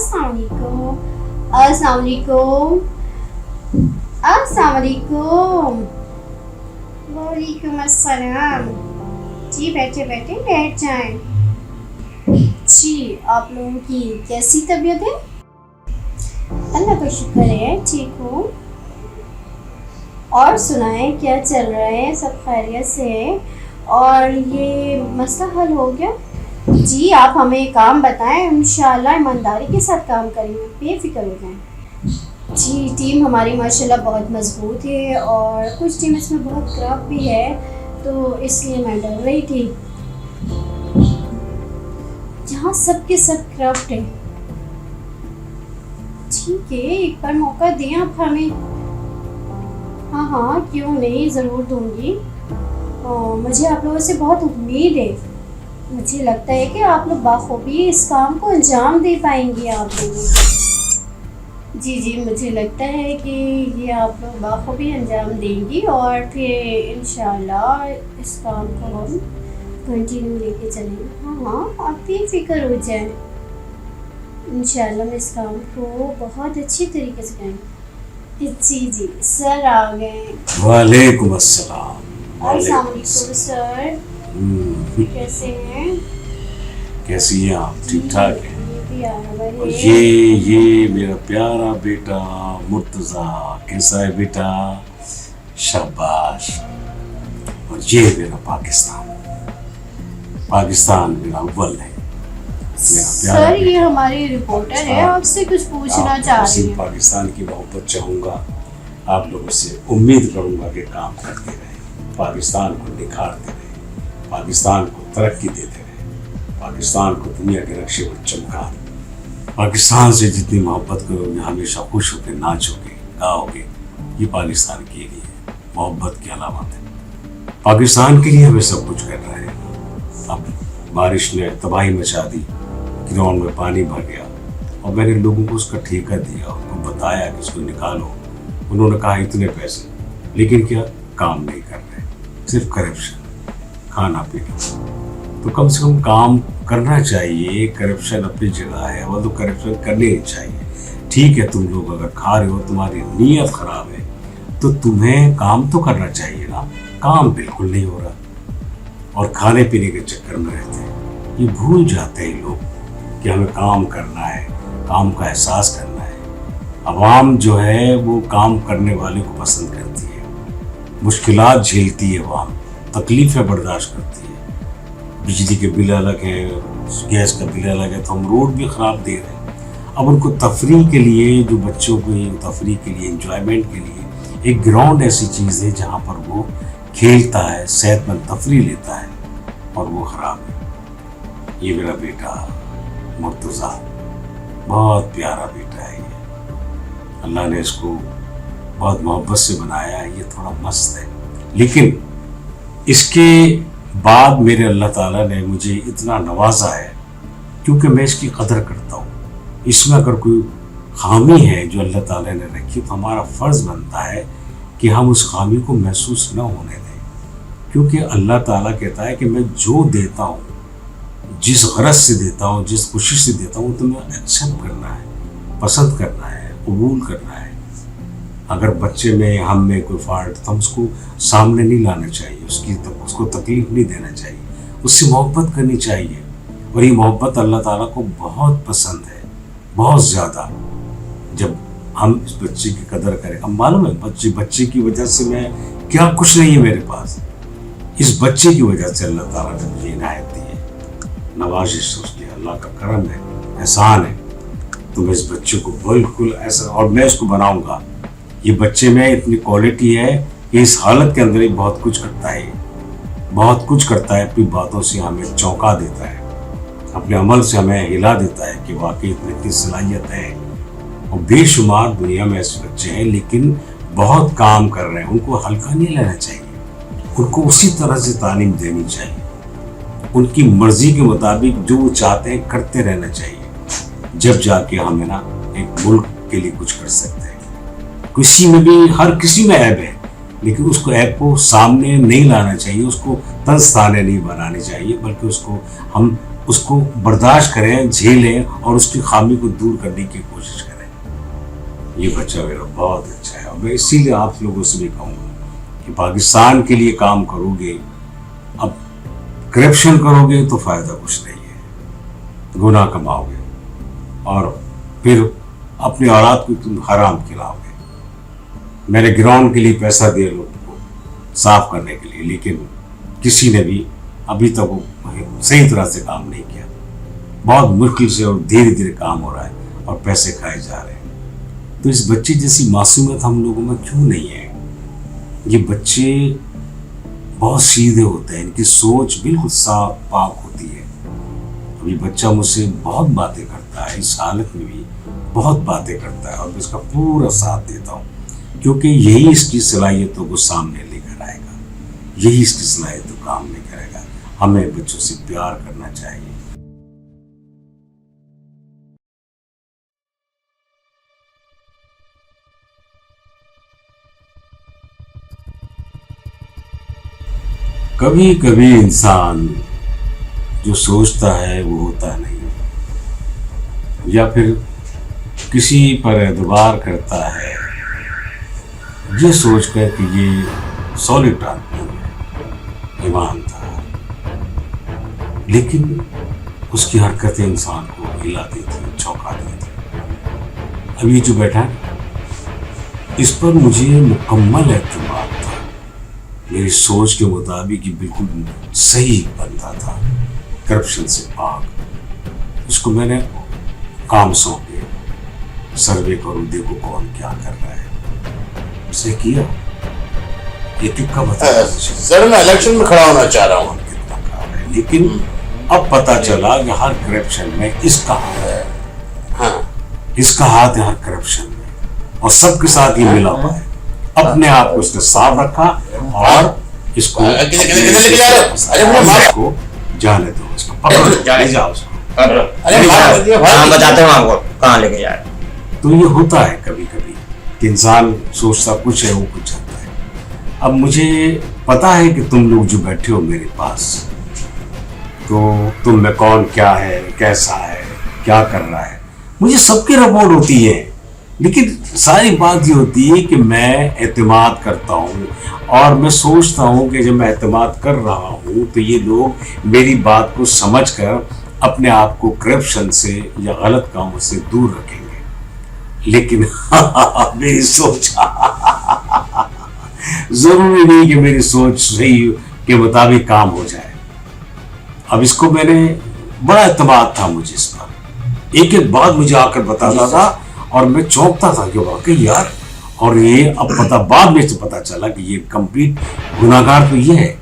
अस्सलाम वालेकुम, अस्सलाम वालेकुम, अस्सलाम वालेकुम, वालेकुम अस्सलाम। जी बैठे बैठे बैठ जाएं। जी आप लोगों की कैसी तबीयत है? अल्लाह का शुक्र है ठीक हूँ। और सुनाएं क्या चल रहा है, सब खैरियत से है? और ये मसला हल हो गया? जी आप हमें एक काम बताएं, इंशाअल्लाह ईमानदारी के साथ काम करेंगे, बेफिक्र हो जाएं। जी टीम हमारी माशाल्लाह बहुत मजबूत है और कुछ टीम इसमें बहुत खराब भी है, तो इसलिए मैं डर रही थी। यहाँ सबके सब क्राफ्ट है। ठीक है, एक बार मौका दें आप हमें। हाँ हाँ क्यों नहीं, ज़रूर दूंगी। मुझे आप लोगों से बहुत उम्मीद है। मुझे लगता है कि आप लोग बाखूबी इस काम को अंजाम दे पाएंगे। आप लोग जी मुझे लगता है कि ये आप लोग बाखूबी अंजाम देंगी और फिर इंशाल्लाह इस काम को हम कंटिन्यू लेके चलेंगे। हाँ आप बेफिक्र हो जाएं, इंशाल्लाह मैं इस काम को बहुत अच्छी तरीके से करेंगे। जी सर आ गए। वालेकुम अस्सलाम। अस्सलाम वालेकुम सर, कैसे हैं? कैसी हैं आप? ठीक ठाक है? ये भी आ रहा है। और ये मेरा प्यारा बेटा मुर्तज़ा कैसा है बेटा? शाबाश। और ये मेरा पाकिस्तान मेरा अव्वल है। सर ये हमारी रिपोर्टर है, आपसे कुछ पूछना चाह रही है। पाकिस्तान की मोहब्बत चाहूँगा, आप लोगों से उम्मीद करूँगा कि काम करते रहे, पाकिस्तान को निखारते रहे, पाकिस्तान को तरक्की देते रहे, पाकिस्तान को दुनिया के नक्शे पर चमका। पाकिस्तान से जितनी मोहब्बत करोगे, हमेशा खुश होकर नाचोगे गाओगे, ये पाकिस्तान के लिए मोहब्बत की अलामत है। पाकिस्तान के लिए हमें सब कुछ कर रहे हैं। अब बारिश ने तबाही मचा दी, ग्राउंड में पानी भर गया और मैंने लोगों को उसका ठेका दिया, उनको बताया कि इसको निकालो। उन्होंने कहा इतने पैसे, लेकिन क्या काम नहीं कर रहे, सिर्फ करप्शन, खाना पीना। तो कम से कम काम करना चाहिए। करप्शन अपनी जगह है, वो तो करप्शन करनी ही चाहिए। ठीक है, तुम लोग अगर खा रहे हो, तुम्हारी नीयत खराब है, तो तुम्हें काम तो करना चाहिए ना। काम बिल्कुल नहीं हो रहा और खाने पीने के चक्कर में रहते हैं। ये भूल जाते हैं लोग कि हमें काम करना है, काम का एहसास करना है। अवाम जो है वो काम करने वाले को पसंद करती है, मुश्किलात झेलती है, अवाम तकलीफ़ें बर्दाश्त करती है। बिजली के बिल अलग है, गैस का बिल अलग है, तो हम रोड भी ख़राब दे रहे हैं। अब उनको तफरीह के लिए, जो बच्चों को तफरीह के लिए, इंजॉयमेंट के लिए एक ग्राउंड ऐसी चीज़ है जहाँ पर वो खेलता है, सेहतमंद तफरीह लेता है, और वो ख़राब है। ये मेरा बेटा मुर्तज़ा बहुत प्यारा बेटा है। ये अल्लाह ने इसको बहुत मोहब्बत से बनाया है। ये थोड़ा मस्त है, लेकिन इसके बाद मेरे अल्लाह ताला ने मुझे इतना नवाजा है क्योंकि मैं इसकी कदर करता हूँ। इसमें अगर कोई खामी है जो अल्लाह ताला ने रखी, तो हमारा फ़र्ज़ बनता है कि हम उस खामी को महसूस न होने दें, क्योंकि अल्लाह ताला कहता है कि मैं जो देता हूँ, जिस गरज से देता हूँ, जिस खुशी से देता हूँ, तो मैं एक्सेप्ट करना है, पसंद करना है, कबूल करना है। अगर बच्चे में, हम में कोई फॉल्ट, तो हम उसको सामने नहीं लाना चाहिए, उसको तकलीफ नहीं देना चाहिए, उससे मोहब्बत करनी चाहिए। और ये मोहब्बत अल्लाह ताला को बहुत पसंद है, बहुत ज़्यादा। जब हम इस बच्चे की कदर करें, अब मालूम है बच्चे की वजह से मैं क्या कुछ नहीं है मेरे पास, इस बच्चे की वजह से अल्लाह ताला ने मुझे इनायत दी है, नवाजिश उसकी, अल्लाह का करम है, एहसान है। तो मैं इस बच्चे को बिल्कुल ऐसा, और मैं इसको बनाऊंगा। ये बच्चे में इतनी क्वालिटी है कि इस हालत के अंदर ही बहुत कुछ करता है, बहुत कुछ करता है। अपनी बातों से हमें चौंका देता है, अपने अमल से हमें हिला देता है कि वाकई इतनी सलाहियत है। और बेशुमार दुनिया में ऐसे बच्चे हैं, लेकिन बहुत काम कर रहे हैं। उनको हल्का नहीं लेना चाहिए, उनको उसी तरह से तालीम देनी चाहिए, उनकी मर्जी के मुताबिक जो वो चाहते हैं करते रहना चाहिए। जब जाके हमें ना एक मुल्क के लिए कुछ कर सकते हैं। किसी में भी, हर किसी में ऐब है, लेकिन उसको ऐब को सामने नहीं लाना चाहिए, उसको तंज ताने नहीं बनाने चाहिए, बल्कि उसको हम اس کو برداشت کریں، جھیلیں اور اس کی خامی کو دور کرنے کی کوشش کریں۔ یہ بچہ میرا بہت اچھا ہے، اور میں اسی لیے آپ لوگوں سے بھی کہوں گا کہ پاکستان کے لیے کام کرو گے، اب کرپشن کرو گے تو فائدہ کچھ نہیں ہے، گناہ کماؤ گے اور پھر اپنی اولاد کو تم حرام کھلاؤ گے۔ میں نے گراؤنڈ کے لیے پیسہ دیا لوگوں کو صاف کرنے کے لیے، لیکن کسی نے بھی ابھی تک وہ صحیح طرح سے کام نہیں کیا۔ بہت مشکل سے اور دھیرے دھیرے کام ہو رہا ہے اور پیسے کھائے جا رہے ہیں۔ تو اس بچے جیسی معصومیت ہم لوگوں میں کیوں نہیں ہے؟ یہ بچے بہت سیدھے ہوتے ہیں، ان کی سوچ بالکل صاف پاک ہوتی ہے۔ ابھی بچہ مجھ سے بہت باتیں کرتا ہے، اس حالت میں بھی بہت باتیں کرتا ہے، اور میں اس کا پورا ساتھ دیتا ہوں، کیونکہ یہی اس کی صلاحیتوں کو سامنے لے کر آئے گا، یہی اس کی صلاحیتوں کو کام نہیں کرے گا۔ ہمیں بچوں سے پیار کرنا چاہیے۔ کبھی کبھی انسان جو سوچتا ہے وہ ہوتا نہیں، یا پھر کسی پر اعتبار کرتا ہے یہ سوچ کر کہ یہ سالڈ آدمی ہے، ایماندار، لیکن اس کی حرکتیں انسان کو ہلا دیتی، چونکا دیتی۔ اب یہ جو بیٹھا اس پر مجھے مکمل اعتماد تھا، میری سوچ کے مطابق یہ بالکل صحیح بندہ تھا، کرپشن سے پاک۔ اس کو میں نے کام سونپے، سروے کروں، دیکھو کون کیا کر رہا ہے، اسے کیا۔ ایک ایک کا بتایا سر میں الیکشن میں کھڑا ہونا چاہ رہا ہوں، کتنا کام ہے، لیکن اب پتا چلا کہ ہر کرپشن میں اس کا ہاتھ ہے، اس کا ہاتھ ہے ہر کرپشن میں، اور سب کے ساتھ یہ ملا ہوا ہے۔ اپنے آپ کو اس نے صاف رکھا اور اس کو جانے دو، اس کو پکڑو، لے جاؤ اس کو، بتاتا ہوں آپ کو کہاں لے کے جا رہے۔ تو یہ ہوتا ہے کبھی کبھی کہ انسان سوچتا کچھ ہے، وہ کچھ چاہتا ہے۔ اب مجھے پتا ہے کہ تم لوگ جو بیٹھے ہو میرے پاس، تو تم میں کون کیا ہے، کیسا ہے، کیا کر رہا ہے، مجھے سب کی رپورٹ ہوتی ہے، لیکن ساری بات یہ ہوتی ہے کہ میں اعتماد کرتا ہوں، اور میں سوچتا ہوں کہ جب میں اعتماد کر رہا ہوں تو یہ لوگ میری بات کو سمجھ کر اپنے آپ کو کرپشن سے یا غلط کاموں سے دور رکھیں گے۔ لیکن میری سوچ ضروری نہیں کہ میری سوچ صحیح کے مطابق کام ہو جائے۔ اب اس کو میں نے بڑا اعتماد تھا مجھے اس پر، ایک ایک بات مجھے آ کر بتاتا تھا اور میں چونکتا تھا کہ واقعی یار، اور یہ اب بعد میں سے پتا چلا کہ یہ کمپلیٹ گناہگار تو یہ ہے،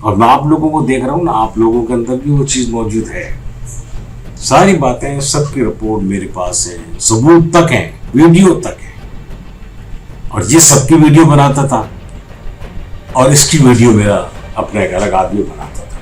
اور میں آپ لوگوں کو دیکھ رہا ہوں نا، آپ لوگوں کے اندر بھی وہ چیز موجود ہے۔ ساری باتیں، سب کی رپورٹ میرے پاس ہے، ثبوت تک ہے، ویڈیو تک ہے، اور یہ سب کی ویڈیو بناتا تھا، اور اس کی ویڈیو میرا اپنا ایک الگ آدمی بناتا تھا۔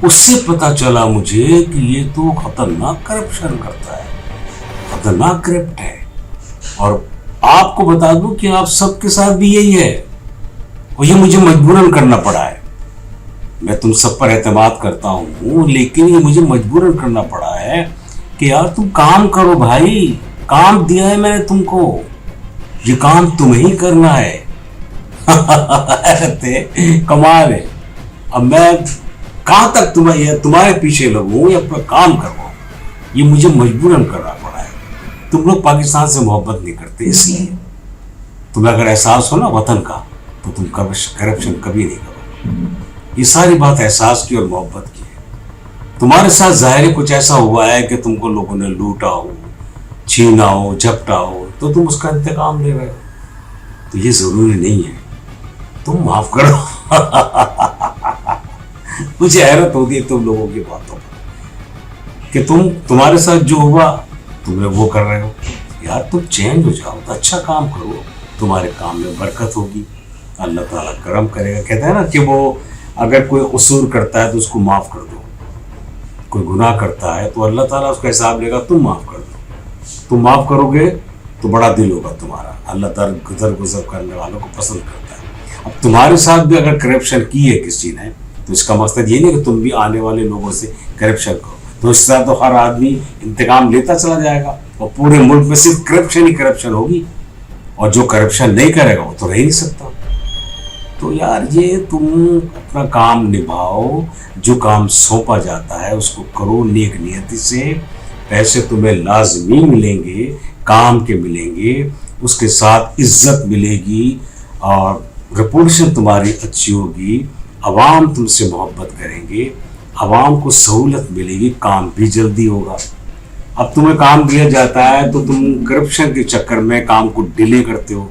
اس سے پتا چلا مجھے کہ یہ تو خطرناک کرپشن کرتا ہے، خطرناک کرپٹ ہے۔ اور آپ کو بتا دوں کہ آپ سب کے ساتھ بھی یہی ہے، اور یہ مجھے مجبوراً کرنا پڑا ہے۔ میں تم سب پر اعتماد کرتا ہوں، لیکن یہ مجھے مجبوراً کرنا پڑا ہے کہ یار تم کام کرو بھائی، کام دیا ہے میں نے تم کو، یہ کام تمہیں ہی کرنا ہے۔ کمال ہے۔ اب میں کہاں تک تمہارے پیچھے لگوں یا کام کرواؤں، یہ مجھے مجبوراً کرنا پڑا ہے۔ تم لوگ پاکستان سے محبت نہیں کرتے، اس لیے تمہیں اگر احساس ہو نا وطن کا تو تم کرپشن کبھی نہیں کرو۔ یہ ساری بات احساس کی اور محبت کی ہے۔ تمہارے ساتھ ظاہر کچھ ایسا ہوا ہے کہ تم کو لوگوں نے لوٹا ہو، چھینا ہو، جھپٹا ہو، تو تم اس کا انتقام لے رہے ہو، تو یہ ضروری نہیں ہے، تم معاف کرو۔ مجھے حیرت ہوتی ہے تم لوگوں کی باتوں پر کہ تمہارے ساتھ جو ہوا تمہیں وہ کر رہے ہو۔ یار تم چینج ہو جاؤ، تو اچھا کام کرو، تمہارے کام میں برکت ہوگی، اللہ تعالیٰ کرم کرے گا۔ کہتے ہیں نا کہ وہ اگر کوئی قصور کرتا ہے تو اس کو معاف کر دو، کوئی گناہ کرتا ہے تو اللہ تعالیٰ اس کا حساب لے گا، تم معاف کر دو۔ تم معاف کرو گے تو بڑا دل ہوگا تمہارا، اللہ تعالیٰ گزر کرنے والوں کو پسند کرتا ہے۔ اب تمہارے ساتھ بھی اگر کرپشن کی ہے کسی نے तो इसका मकसद ये नहीं कि तुम भी आने वाले लोगों से करप्शन करो, तो इस तरह तो हर आदमी इंतकाम लेता चला जाएगा और पूरे मुल्क में सिर्फ करप्शन ही करप्शन होगी, और जो करप्शन नहीं करेगा वो तो रह ही नहीं सकता। तो यार ये तुम अपना काम निभाओ, जो काम सौंपा जाता है उसको करो नेक नियति से। पैसे तुम्हें लाजमी मिलेंगे, काम के मिलेंगे, उसके साथ इज्जत मिलेगी और रेपुटेशन तुम्हारी अच्छी होगी, आवाम तुमसे मोहब्बत करेंगे, आवाम को सहूलत मिलेगी, काम भी जल्दी होगा। अब तुम्हें काम दिया जाता है तो तुम करप्शन के चक्कर में काम को डिले करते हो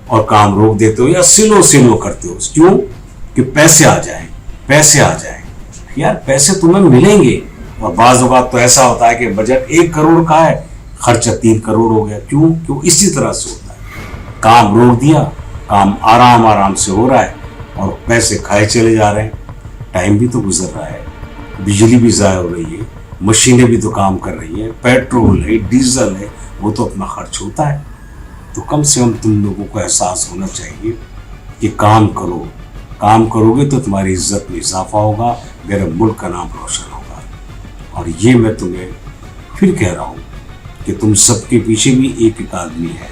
और काम रोक देते हो या स्लो करते हो। क्यों? कि पैसे आ जाएं, पैसे आ जाएं। यार पैसे तुम्हें मिलेंगे, और बाज़ औक़ात तो ऐसा होता है कि बजट 1 करोड़ का है, खर्चा 3 करोड़ हो गया। क्यों? इसी तरह से होता है। काम रोक दिया, काम आराम से हो रहा है और पैसे खाए चले जा रहे हैं। टाइम भी तो गुजर रहा है, बिजली भी ज़ाया हो रही है, मशीनें भी तो काम कर रही हैं, पेट्रोल है, डीजल है, वो तो अपना खर्च होता है। तो कम से कम तुम लोगों को एहसास होना चाहिए कि काम करो, काम करोगे तो तुम्हारी इज्जत में इजाफा होगा, मेरे मुल्क का नाम रोशन होगा। और ये मैं तुम्हें फिर कह रहा हूँ कि तुम सबके पीछे भी एक आदमी है,